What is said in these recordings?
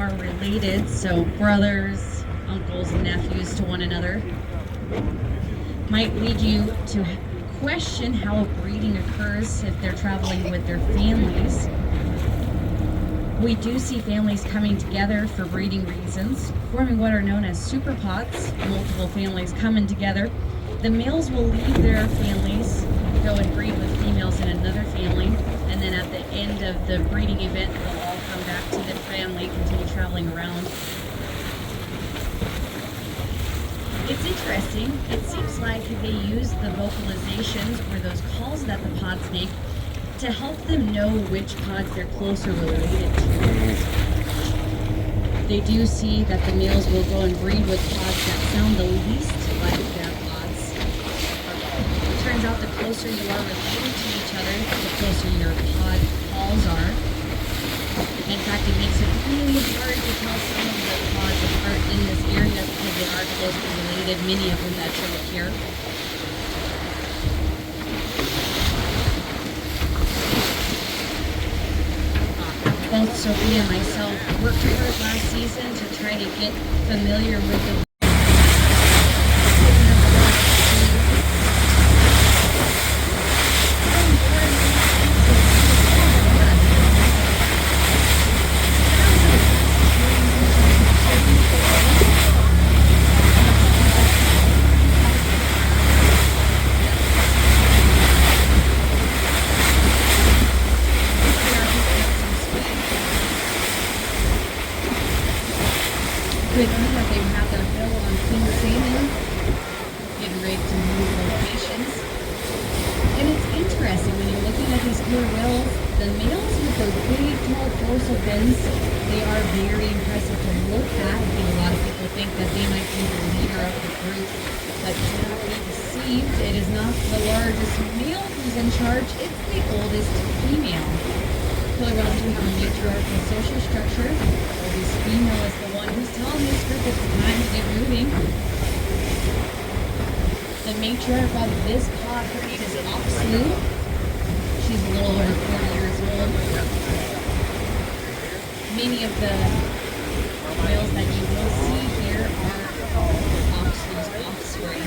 are related, so brothers, uncles, and nephews to one another, might lead you to question how breeding occurs if they're traveling with their families. We do see families coming together for breeding reasons, forming what are known as superpods, multiple families coming together. The males will leave their families, go and breed with females in another family, and then at the end of the breeding event, they'll all come back to the family, continue traveling around. It's interesting. It seems like they use the vocalizations or those calls that the pods make to help them know which pods they're closer related to. They do see that the males will go and breed with pods that sound the least like their pods. It turns out the closer you are related to each other, the closer your pod calls are. In fact, it makes it really hard to tell some of the pods apart in this area because they are closely related, many of them that show here. Both Sophia and myself worked hard last season to try to get familiar with the good thing that they have their bill on king salmon, getting ready to move locations. And it's interesting when you're looking at these blue whales, the males with those big tall dorsal fins, they are very impressive to look at. I think a lot of people think that they might be the leader of the group, but do not be deceived. It is not the largest male who's in charge, it's the oldest female. Around to the matriarchal social structure. This female is the one who's telling this group it's time to get moving. The matriarch of this pod, her name is Orca. She's a little over 40 years old. Many of the whales that you will see here are Orca's offspring.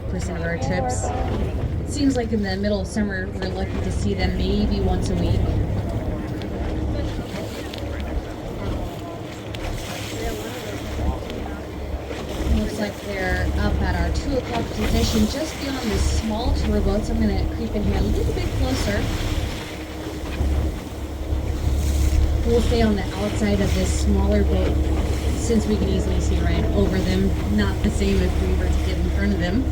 Percent of our trips. It seems like in the middle of summer we're lucky to see them maybe once a week. Looks like they're up at our 2 o'clock position just beyond this small tour boat, so I'm going to creep in here a little bit closer. We'll stay on the outside of this smaller boat since we can easily see right over them. Not the same if we were to get in front of them.